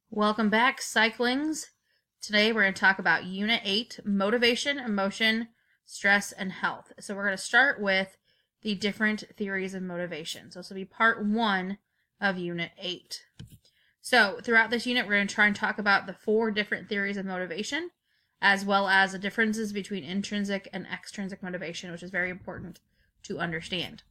Welcome back, Cyclings. Today we're going to talk about Unit 8, Motivation, Emotion, Stress, and Health. So we're going to start with the different theories of motivation. So this will be part 1 of Unit 8. So throughout this unit, we're going to try and talk about the 4 different theories of motivation, as well as the differences between intrinsic and extrinsic motivation, which is very important to understand.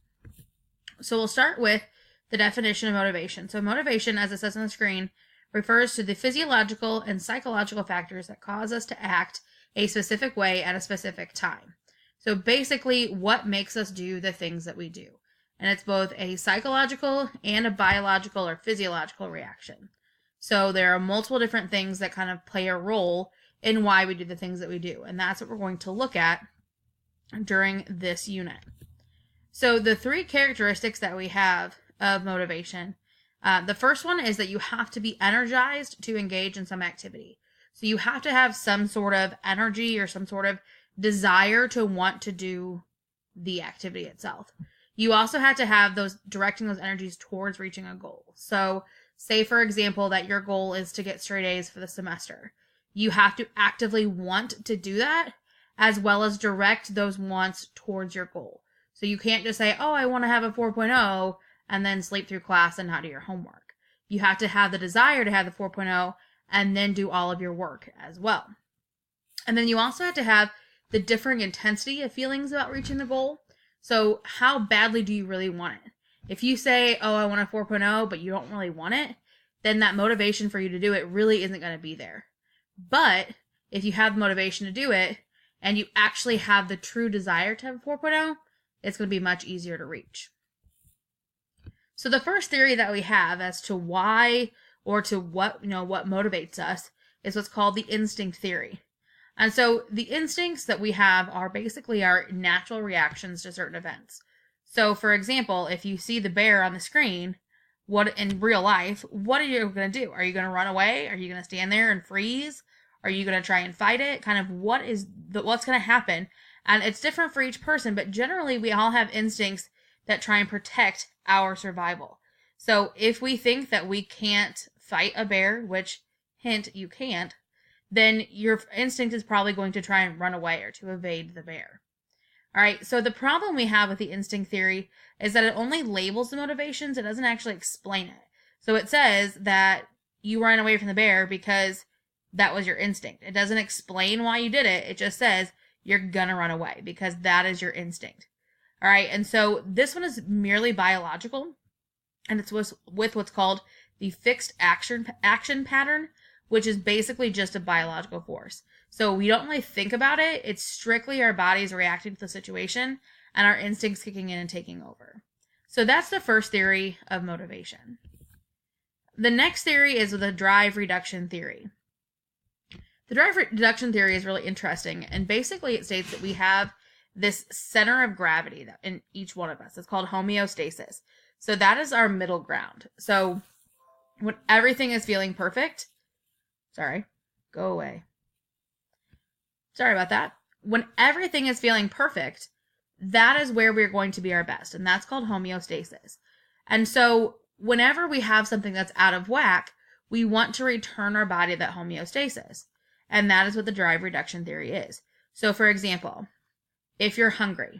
So we'll start with the definition of motivation. So motivation, as it says on the screen, refers to the physiological and psychological factors that cause us to act a specific way at a specific time. So basically, what makes us do the things that we do. And it's both a psychological and a biological or physiological reaction. So there are multiple different things that kind of play a role in why we do the things that we do. And that's what we're going to look at during this unit. So the 3 characteristics that we have of motivation. The first one is that you have to be energized to engage in some activity. So you have to have some sort of energy or some sort of desire to want to do the activity itself. You also have to have directing those energies towards reaching a goal. So say, for example, that your goal is to get straight A's for the semester. You have to actively want to do that, as well as direct those wants towards your goal. So you can't just say, oh, I want to have a 4.0, and then sleep through class and not do your homework. You have to have the desire to have the 4.0 and then do all of your work as well. And then you also have to have the differing intensity of feelings about reaching the goal. So how badly do you really want it? If you say, oh, I want a 4.0, but you don't really want it, then that motivation for you to do it really isn't going to be there. But if you have the motivation to do it and you actually have the true desire to have a 4.0, it's going to be much easier to reach. So the first theory that we have as to why or to what motivates us is what's called the instinct theory. And so the instincts that we have are basically our natural reactions to certain events. So for example, if you see the bear on the screen, what in real life, what are you going to do? Are you going to run away? Are you going to stand there and freeze? Are you going to try and fight it? Kind of what's going to happen? And it's different for each person, but generally we all have instincts that try and protect our survival. So if we think that we can't fight a bear, which, hint, you can't, then your instinct is probably going to try and run away or to evade the bear. All right, so the problem we have with the instinct theory is that it only labels the motivations. It doesn't actually explain it. So it says that you ran away from the bear because that was your instinct. It doesn't explain why you did it. It just says you're gonna run away because that is your instinct. All right, and so this one is merely biological, and it's with what's called the fixed action pattern, which is basically just a biological force. So we don't really think about it. It's strictly our bodies reacting to the situation and our instincts kicking in and taking over. So that's the first theory of motivation. The next theory is the drive reduction theory. The drive reduction theory is really interesting, and basically it states that we have this center of gravity that in each one of us. It's called homeostasis. So that is our middle ground. So when everything is feeling perfect, sorry, go away. Sorry about that. When everything is feeling perfect, that is where we're going to be our best, and that's called homeostasis. And so whenever we have something that's out of whack, we want to return our body to that homeostasis. And that is what the drive reduction theory is. So for example, if you're hungry,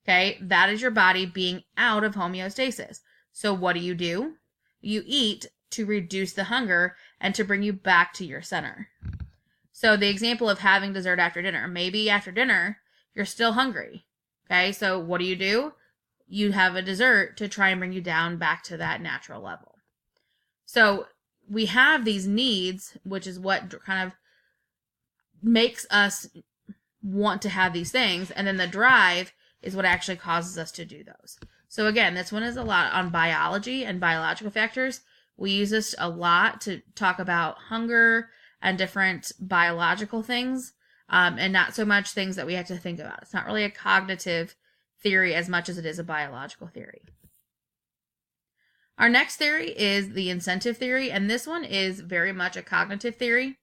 okay, that is your body being out of homeostasis. So what do? You eat to reduce the hunger and to bring you back to your center. So the example of having dessert after dinner, maybe after dinner, you're still hungry. Okay, so what do? You have a dessert to try and bring you down back to that natural level. So we have these needs, which is what kind of makes us want to have these things, and then the drive is what actually causes us to do those. So again, this one is a lot on biology and biological factors. We use this a lot to talk about hunger and different biological things, and not so much things that we have to think about. It's not really a cognitive theory as much as it is a biological theory. Our next theory is the incentive theory, and this one is very much a cognitive theory.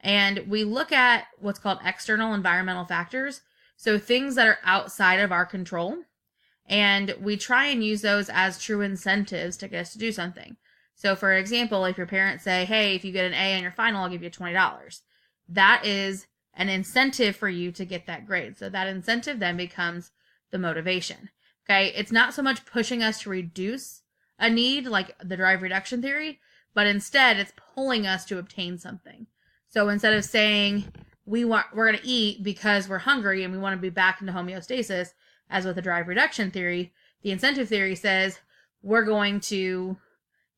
And we look at what's called external environmental factors, so things that are outside of our control, and we try and use those as true incentives to get us to do something. So for example, if your parents say, hey, if you get an A on your final, I'll give you $20. That is an incentive for you to get that grade. So that incentive then becomes the motivation. Okay. It's not so much pushing us to reduce a need like the drive reduction theory, but instead it's pulling us to obtain something. So instead of saying we're going to eat because we're hungry and we want to be back into homeostasis, as with the drive reduction theory, the incentive theory says we're going to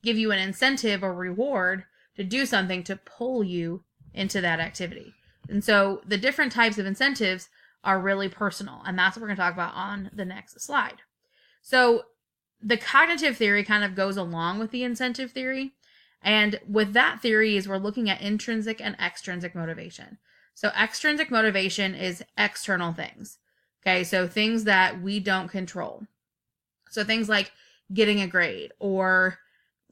give you an incentive or reward to do something to pull you into that activity. And so the different types of incentives are really personal, and that's what we're going to talk about on the next slide. So the cognitive theory kind of goes along with the incentive theory, and with that theory is we're looking at intrinsic and extrinsic motivation. So extrinsic motivation is external things. Okay, so things that we don't control. So things like getting a grade or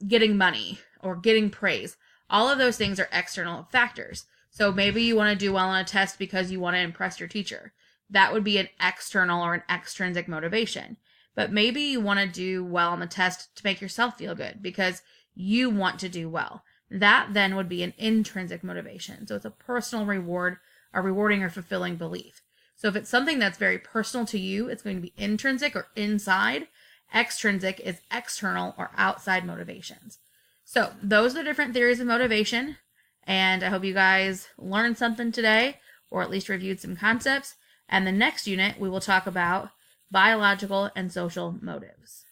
getting money or getting praise. All of those things are external factors. So maybe you want to do well on a test because you want to impress your teacher. That would be an external or an extrinsic motivation. But maybe you want to do well on the test to make yourself feel good because you want to do well. That then would be an intrinsic motivation. So it's a personal reward, a rewarding or fulfilling belief. So if it's something that's very personal to you, it's going to be intrinsic or inside. Extrinsic is external or outside motivations. So those are the different theories of motivation. And I hope you guys learned something today, or at least reviewed some concepts. And the next unit, we will talk about biological and social motives.